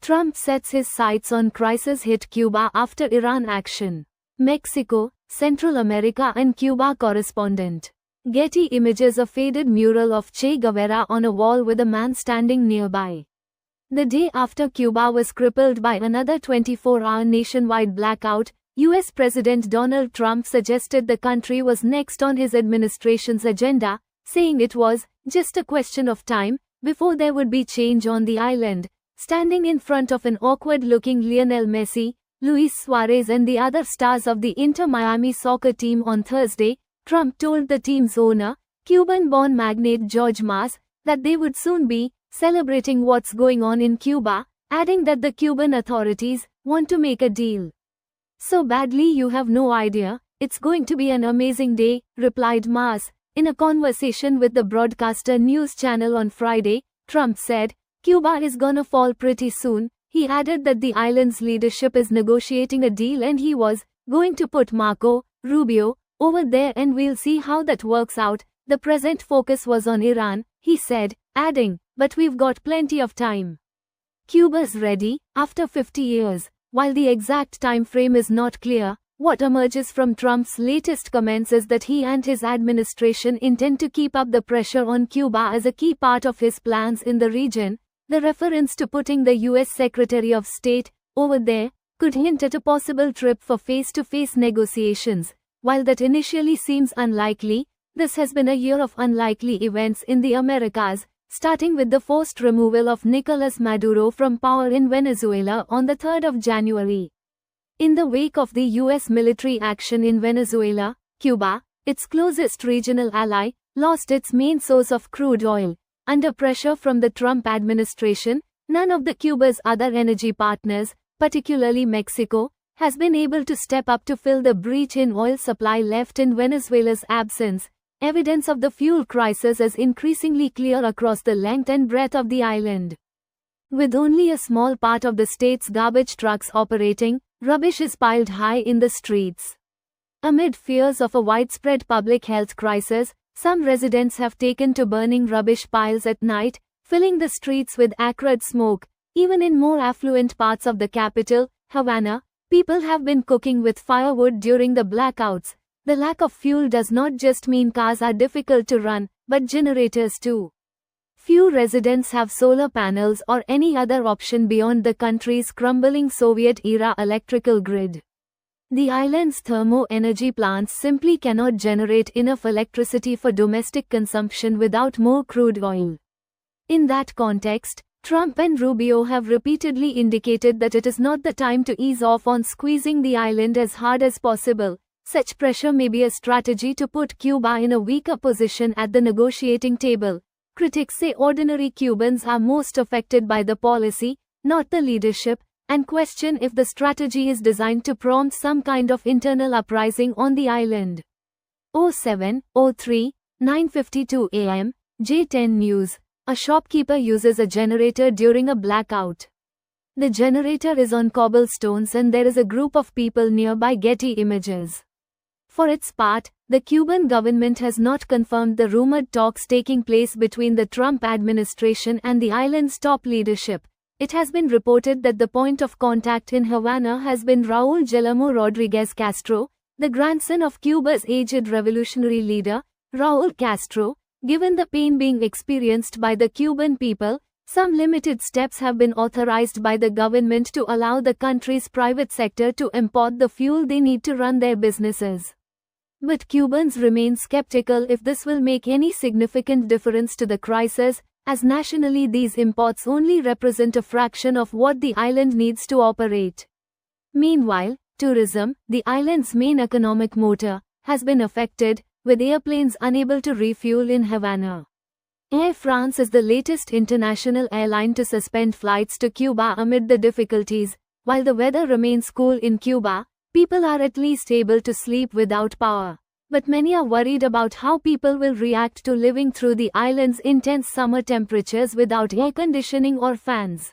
Trump sets his sights on crisis-hit Cuba after Iran action. Mexico, Central America and Cuba correspondent. Getty Images. A faded mural of Che Guevara on a wall with a man standing nearby. The day after Cuba was crippled by another 24-hour nationwide blackout, U.S. President Donald Trump suggested the country was next on his administration's agenda, saying it was just a question of time before there would be change on the island. Standing in front of an awkward-looking Lionel Messi, Luis Suarez and the other stars of the Inter Miami soccer team on Thursday, Trump told the team's owner, Cuban-born magnate George Mas, that they would soon be celebrating what's going on in Cuba, adding that the Cuban authorities want to make a deal. "So badly you have no idea, it's going to be an amazing day," replied Mas. In a conversation with the broadcaster news channel on Friday, Trump said, "Cuba is gonna fall pretty soon." He added that the island's leadership is negotiating a deal and he was going to put Marco Rubio over there and we'll see how that works out. The present focus was on Iran, he said, adding, "But we've got plenty of time. Cuba's ready." After 50 years, while the exact time frame is not clear, what emerges from Trump's latest comments is that he and his administration intend to keep up the pressure on Cuba as a key part of his plans in the region. The reference to putting the U.S. Secretary of State over there could hint at a possible trip for face-to-face negotiations. While that initially seems unlikely, this has been a year of unlikely events in the Americas, starting with the forced removal of Nicolas Maduro from power in Venezuela on the 3rd of January. In the wake of the U.S. military action in Venezuela, Cuba, its closest regional ally, lost its main source of crude oil. Under pressure from the Trump administration, none of the Cuba's other energy partners, particularly Mexico, has been able to step up to fill the breach in oil supply left in Venezuela's absence. Evidence of the fuel crisis is increasingly clear across the length and breadth of the island. With only a small part of the state's garbage trucks operating, rubbish is piled high in the streets. Amid fears of a widespread public health crisis, some residents have taken to burning rubbish piles at night, filling the streets with acrid smoke. Even in more affluent parts of the capital, Havana, people have been cooking with firewood during the blackouts. The lack of fuel does not just mean cars are difficult to run, but generators too. Few residents have solar panels or any other option beyond the country's crumbling Soviet-era electrical grid. The island's thermo-energy plants simply cannot generate enough electricity for domestic consumption without more crude oil. In that context, Trump and Rubio have repeatedly indicated that it is not the time to ease off on squeezing the island as hard as possible. Such pressure may be a strategy to put Cuba in a weaker position at the negotiating table. Critics say ordinary Cubans are most affected by the policy, not the leadership, and question if the strategy is designed to prompt some kind of internal uprising on the island. 07:03, 9:52 a.m., J10 News. A shopkeeper uses a generator during a blackout. The generator is on cobblestones and there is a group of people nearby. Getty Images. For its part, the Cuban government has not confirmed the rumored talks taking place between the Trump administration and the island's top leadership. It has been reported that the point of contact in Havana has been Raúl Guillermo Rodríguez Castro, the grandson of Cuba's aged revolutionary leader, Raúl Castro. Given the pain being experienced by the Cuban people, some limited steps have been authorized by the government to allow the country's private sector to import the fuel they need to run their businesses. But Cubans remain skeptical if this will make any significant difference to the crisis, as nationally these imports only represent a fraction of what the island needs to operate. Meanwhile, tourism, the island's main economic motor, has been affected, with airplanes unable to refuel in Havana. Air France is the latest international airline to suspend flights to Cuba amid the difficulties. While the weather remains cool in Cuba, people are at least able to sleep without power. But many are worried about how people will react to living through the island's intense summer temperatures without air conditioning or fans.